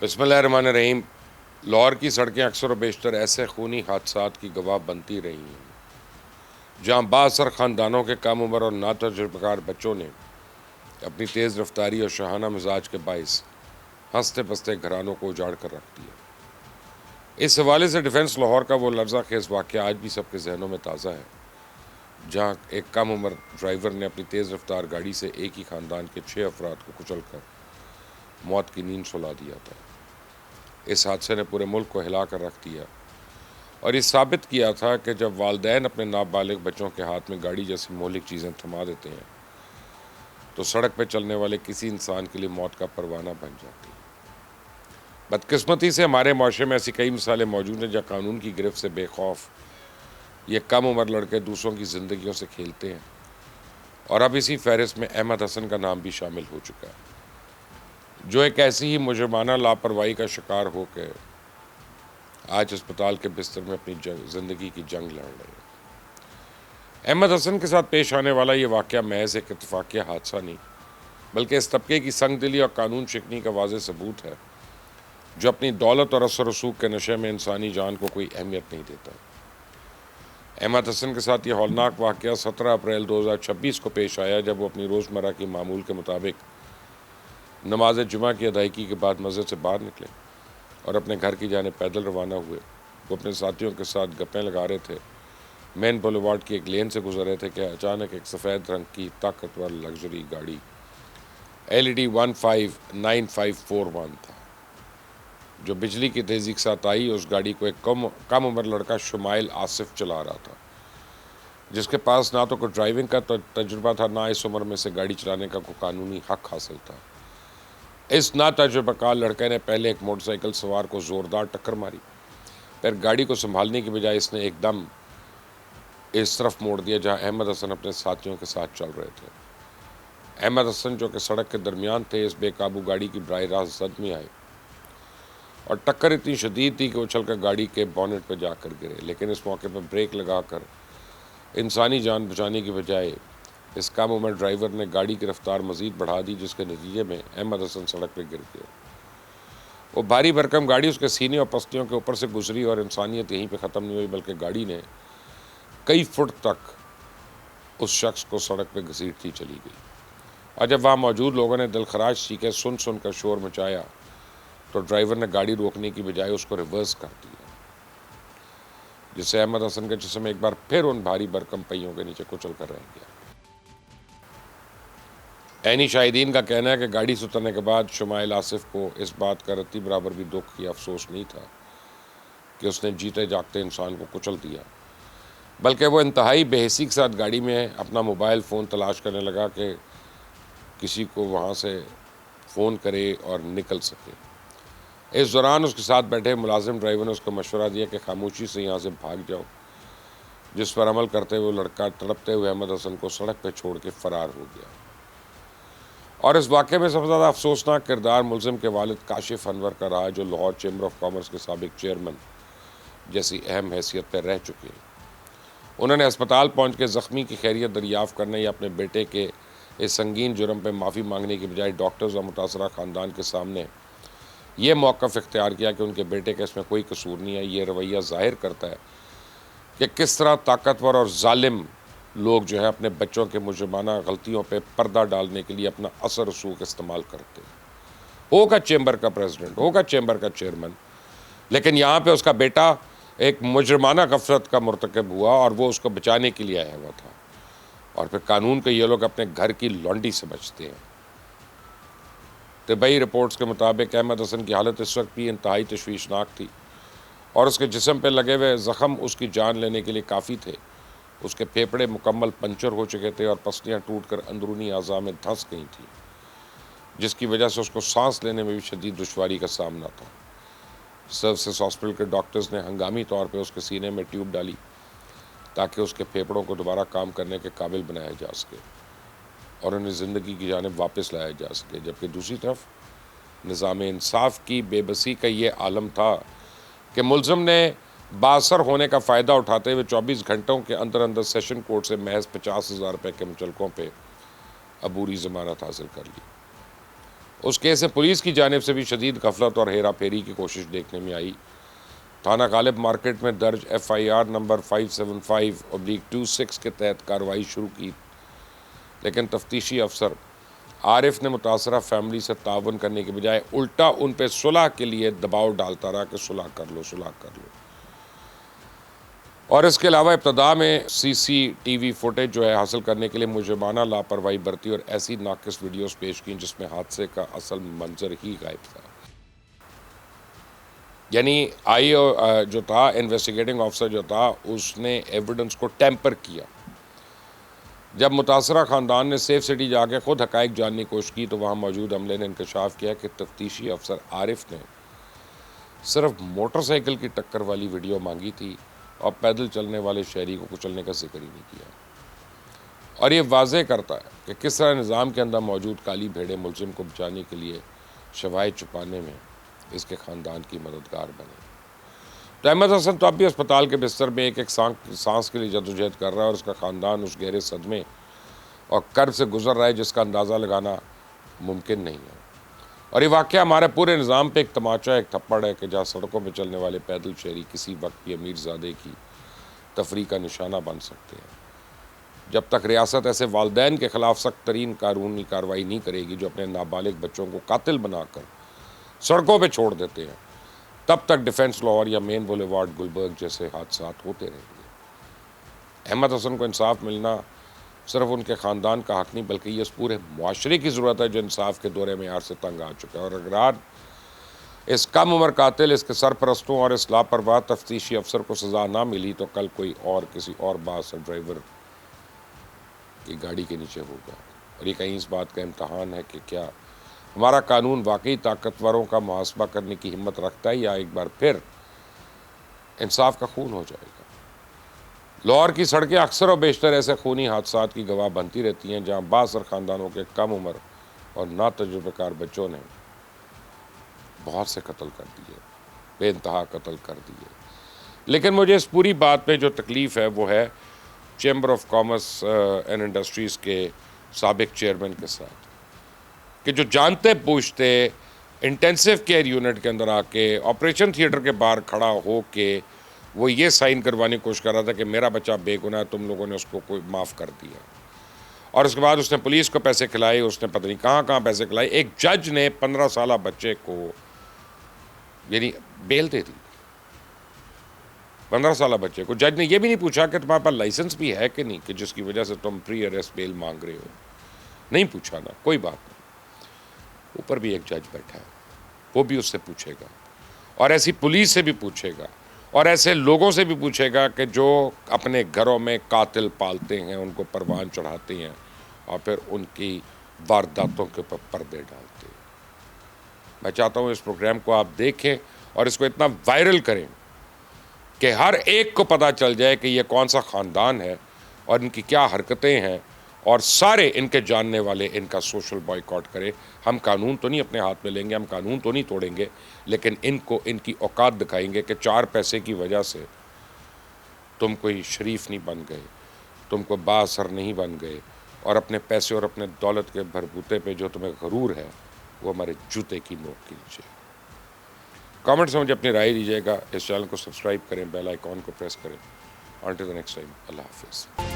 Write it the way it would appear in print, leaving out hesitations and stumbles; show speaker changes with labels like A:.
A: بسم اللہ الرحمن الرحیم۔ لاہور کی سڑکیں اکثر و بیشتر ایسے خونی حادثات کی گواہ بنتی رہی ہیں جہاں بااثر خاندانوں کے کم عمر اور ناتجربہ کار بچوں نے اپنی تیز رفتاری اور شاہانہ مزاج کے باعث ہنستے بستے گھرانوں کو اجاڑ کر رکھ دیا۔ اس حوالے سے ڈیفنس لاہور کا وہ لرزہ خیز واقعہ آج بھی سب کے ذہنوں میں تازہ ہے، جہاں ایک کم عمر ڈرائیور نے اپنی تیز رفتار گاڑی سے ایک ہی خاندان کے 6 افراد کو کچل کر موت کی نیند سلا دیا تھا۔ اس حادثے نے پورے ملک کو ہلا کر رکھ دیا اور یہ ثابت کیا تھا کہ جب والدین اپنے نابالغ بچوں کے ہاتھ میں گاڑی جیسی مہلک چیزیں تھما دیتے ہیں تو سڑک پہ چلنے والے کسی انسان کے لیے موت کا پروانہ بن جاتی ہے۔ بدقسمتی سے ہمارے معاشرے میں ایسی کئی مثالیں موجود ہیں جہاں قانون کی گرفت سے بے خوف یہ کم عمر لڑکے دوسروں کی زندگیوں سے کھیلتے ہیں، اور اب اسی فہرست میں احمد حسن کا نام بھی شامل ہو چکا ہے، جو ایک ایسی ہی مجرمانہ لاپرواہی کا شکار ہو کے آج اسپتال کے بستر میں اپنی زندگی کی جنگ لڑ رہے ہیں۔ احمد حسن کے ساتھ پیش آنے والا یہ واقعہ محض ایک اتفاقیہ حادثہ نہیں، بلکہ اس طبقے کی سنگ دلی اور قانون شکنی کا واضح ثبوت ہے، جو اپنی دولت اور اثر رسوخ کے نشے میں انسانی جان کو کوئی اہمیت نہیں دیتا۔ احمد حسن کے ساتھ یہ ہولناک واقعہ 17 اپریل 2026 کو پیش آیا، جب وہ اپنی روزمرہ کی معمول کے مطابق نماز جمعہ کی ادائیگی کے بعد مسجد سے باہر نکلے اور اپنے گھر کی جانب پیدل روانہ ہوئے۔ وہ اپنے ساتھیوں کے ساتھ گپیں لگا رہے تھے، مین بولیوارڈ کی ایک لین سے گزر رہے تھے کہ اچانک ایک سفید رنگ کی طاقتور لگژری گاڑی LED 159541 تھا، جو بجلی کی تیزی کے ساتھ آئی۔ اس گاڑی کو ایک کم عمر لڑکا شمائل آصف چلا رہا تھا، جس کے پاس نہ تو کوئی ڈرائیونگ کا تجربہ تھا، نہ اس عمر میں سے گاڑی چلانے کا کوئی قانونی حق حاصل تھا۔ اس ناتجربہ کار لڑکے نے پہلے ایک موٹر سائیکل سوار کو زوردار ٹکر ماری، پھر گاڑی کو سنبھالنے کی بجائے اس نے ایک دم اس طرف موڑ دیا جہاں احمد حسن اپنے ساتھیوں کے ساتھ چل رہے تھے۔ احمد حسن، جو کہ سڑک کے درمیان تھے، اس بے قابو گاڑی کی براہ راست زد میں آئے اور ٹکر اتنی شدید تھی کہ اچھل کر گاڑی کے بونٹ پہ جا کر گرے، لیکن اس موقع پہ بریک لگا کر انسانی جان بچانے کی بجائے اس کم عمر ڈرائیور نے گاڑی کی رفتار مزید بڑھا دی، جس کے نتیجے میں احمد حسن سڑک پہ گر گیا۔ وہ بھاری بھرکم گاڑی اس کے سینے اور پسلیوں کے اوپر سے گزری اور انسانیت یہیں پہ ختم نہیں ہوئی، بلکہ گاڑی نے کئی فٹ تک اس شخص کو سڑک پہ گھسیٹتی چلی گئی، اور جب وہاں موجود لوگوں نے دلخراش چیخیں سن کر شور مچایا تو ڈرائیور نے گاڑی روکنے کی بجائے اس کو ریورس کر دیا، جس سے احمد حسن کا جسم ایک بار پھر ان بھاری بھرکم پہیوں کے نیچے کچل کر رہ گیا۔ عینی شاہدین کا کہنا ہے کہ گاڑی سے اترنے کے بعد شمائل آصف کو اس بات کا رتی برابر بھی دکھ یا افسوس نہیں تھا کہ اس نے جیتے جاگتے انسان کو کچل دیا، بلکہ وہ انتہائی بے حسی کے ساتھ گاڑی میں اپنا موبائل فون تلاش کرنے لگا کہ کسی کو وہاں سے فون کرے اور نکل سکے۔ اس دوران اس کے ساتھ بیٹھے ملازم ڈرائیور نے اس کو مشورہ دیا کہ خاموشی سے یہاں سے بھاگ جاؤ، جس پر عمل کرتے ہوئے لڑکا تڑپتے ہوئے احمد حسن کو سڑک پہ چھوڑ کے فرار ہو گیا۔ اور اس واقعے میں سب سے زیادہ افسوسناک کردار ملزم کے والد کاشف انور کا رہا، جو لاہور چیمبر آف کامرس کے سابق چیئرمین جیسی اہم حیثیت پہ رہ چکے ہیں۔ انہوں نے اسپتال پہنچ کے زخمی کی خیریت دریافت کرنے یا اپنے بیٹے کے اس سنگین جرم پہ معافی مانگنے کی بجائے ڈاکٹرز اور متاثرہ خاندان کے سامنے یہ موقف اختیار کیا کہ ان کے بیٹے کا اس میں کوئی قصور نہیں ہے۔ یہ رویہ ظاہر کرتا ہے کہ کس طرح طاقتور اور ظالم لوگ جو ہے اپنے بچوں کے مجرمانہ غلطیوں پہ پردہ ڈالنے کے لیے اپنا اثر رسوخ استعمال کرتے ہیں۔ ہوگا چیمبر کا پریزیڈنٹ، ہوگا چیمبر کا چیئرمین، لیکن یہاں پہ اس کا بیٹا ایک مجرمانہ غفلت کا مرتکب ہوا اور وہ اس کو بچانے کے لیے آیا ہوا تھا، اور پھر قانون کو یہ لوگ اپنے گھر کی لونڈی سمجھتے ہیں۔ طبی رپورٹس کے مطابق احمد حسن کی حالت اس وقت بھی انتہائی تشویشناک تھی، اور اس کے جسم پہ لگے ہوئے زخم اس کی جان لینے کے لیے کافی تھے۔ اس کے پھیپھڑے مکمل پنچر ہو چکے تھے اور پسلیاں ٹوٹ کر اندرونی اعضاء میں دھنس گئی تھیں، جس کی وجہ سے اس کو سانس لینے میں بھی شدید دشواری کا سامنا تھا۔ سروسز ہاسپٹل کے ڈاکٹرز نے ہنگامی طور پہ اس کے سینے میں ٹیوب ڈالی تاکہ اس کے پھیپھڑوں کو دوبارہ کام کرنے کے قابل بنایا جا سکے اور انہیں زندگی کی جانب واپس لایا جا سکے، جبکہ دوسری طرف نظام انصاف کی بے بسی کا یہ عالم تھا کہ ملزم نے بااثر ہونے کا فائدہ اٹھاتے ہوئے 24 گھنٹوں کے اندر سیشن کورٹ سے محض 50,000 روپے کے مچلقوں پہ عبوری ضمانت حاصل کر لی۔ اس کیس میں پولیس کی جانب سے بھی شدید غفلت اور ہیرا پھیری کی کوشش دیکھنے میں آئی۔ تھانہ غالب مارکیٹ میں درج FIR نمبر 575/26 کے تحت کارروائی شروع کی، لیکن تفتیشی افسر عارف نے متاثرہ فیملی سے تعاون کرنے کے بجائے الٹا ان پہ صلح کے لیے دباؤ ڈالتا رہا کہ صلح کر لو، صلح کر لو۔ اور اس کے علاوہ ابتدا میں CCTV فوٹیج جو ہے حاصل کرنے کے لیے مجرمانہ لاپرواہی برتی اور ایسی ناقص ویڈیوز پیش کی جس میں حادثے کا اصل منظر ہی غائب تھا۔ یعنی جو تھا انویسٹیگیٹنگ آفیسر جو تھا اس نے ایویڈنس کو ٹیمپر کیا۔ جب متاثرہ خاندان نے سیف سٹی جا کے خود حقائق جاننے کی کوشش کی تو وہاں موجود عملے نے انکشاف کیا کہ تفتیشی افسر عارف نے صرف موٹر سائیکل کی ٹکر والی ویڈیو مانگی تھی اور پیدل چلنے والے شہری کو کچلنے کا ذکر ہی نہیں کیا۔ اور یہ واضح کرتا ہے کہ کس طرح نظام کے اندر موجود کالی بھیڑیں ملزم کو بچانے کے لیے شواہد چھپانے میں اس کے خاندان کی مددگار بنے۔ تو احمد حسن تو اب بھی اسپتال کے بستر میں ایک سانس کے لیے جدوجہد کر رہا ہے اور اس کا خاندان اس گہرے صدمے اور کرب سے گزر رہا ہے جس کا اندازہ لگانا ممکن نہیں ہے۔ اور یہ واقعہ ہمارے پورے نظام پہ ایک تماچا، ایک تھپڑ ہے کہ جہاں سڑکوں پہ چلنے والے پیدل شہری کسی وقت بھی امیر زادے کی تفریح کا نشانہ بن سکتے ہیں۔ جب تک ریاست ایسے والدین کے خلاف سخت ترین قانونی کارروائی نہیں کرے گی جو اپنے نابالغ بچوں کو قاتل بنا کر سڑکوں پہ چھوڑ دیتے ہیں، تب تک ڈیفنس لاہور یا مین بولیوارڈ گلبرگ جیسے حادثات ہوتے رہیں گے۔ احمد حسن کو انصاف ملنا صرف ان کے خاندان کا حق نہیں بلکہ یہ اس پورے معاشرے کی ضرورت ہے جو انصاف کے دورے معیار سے تنگ آ چکا ہے۔ اور اگر آج اس کم عمر قاتل، اس کے سرپرستوں اور اس لاپرواہ تفتیشی افسر کو سزا نہ ملی تو کل کوئی اور کسی اور بااثر ڈرائیور کی گاڑی کے نیچے ہوگا۔ اور یہ کہیں اس بات کا امتحان ہے کہ کیا ہمارا قانون واقعی طاقتوروں کا محاسبہ کرنے کی ہمت رکھتا ہے یا ایک بار پھر انصاف کا خون ہو جائے گا۔ لاہور کی سڑکیں اکثر و بیشتر ایسے خونی حادثات کی گواہ بنتی رہتی ہیں جہاں بااثر خاندانوں کے کم عمر اور ناتجربہ کار بچوں نے بہت سے قتل کر دیے، بے انتہا قتل کر دیے۔ لیکن مجھے اس پوری بات پہ جو تکلیف ہے وہ ہے chamber of commerce and industries کے سابق چیئرمین کے ساتھ، کہ جو جانتے پوچھتے انٹینسیو کیئر یونٹ کے اندر آ کے آپریشن تھیٹر کے باہر کھڑا ہو کے وہ یہ سائن کروانے کی کوشش کر رہا تھا کہ میرا بچہ بے گناہ ہے، تم لوگوں نے اس کو کوئی معاف کر دیا۔ اور اس کے بعد اس نے پولیس کو پیسے کھلائے، اس نے پتہ نہیں کہاں کہاں پیسے کھلائے۔ ایک جج نے 15 سالہ بچے کو یعنی بیل دے دی، 15 سالہ بچے کو۔ جج نے یہ بھی نہیں پوچھا کہ تمہارے پاس لائسنس بھی ہے کہ نہیں کہ جس کی وجہ سے تم پری اریسٹ بیل مانگ رہے ہو، نہیں پوچھا نا، کوئی بات نہیں۔ اوپر بھی ایک جج بیٹھا ہے، وہ بھی اس سے پوچھے گا، اور ایسی پولیس سے بھی پوچھے گا، اور ایسے لوگوں سے بھی پوچھے گا کہ جو اپنے گھروں میں قاتل پالتے ہیں، ان کو پروان چڑھاتے ہیں اور پھر ان کی وارداتوں کے اوپر پردے ڈالتے ہیں۔ میں چاہتا ہوں اس پروگرام کو آپ دیکھیں اور اس کو اتنا وائرل کریں کہ ہر ایک کو پتہ چل جائے کہ یہ کون سا خاندان ہے اور ان کی کیا حرکتیں ہیں، اور سارے ان کے جاننے والے ان کا سوشل بائیکاٹ کرے۔ ہم قانون تو نہیں اپنے ہاتھ میں لیں گے، ہم قانون تو نہیں توڑیں گے، لیکن ان کو ان کی اوقات دکھائیں گے کہ 4 پیسے کی وجہ سے تم کوئی شریف نہیں بن گئے، تم کو بااثر نہیں بن گئے، اور اپنے پیسے اور اپنے دولت کے بھربوتے پہ جو تمہیں غرور ہے وہ ہمارے جوتے کی نوک کے نیچے۔ کامنٹس میں مجھے اپنی رائے دیجیے گا، اس چینل کو سبسکرائب کریں، بیل آئیکن کو پریس کریں۔ انٹل دی نیکسٹ ٹائم، اللہ حافظ۔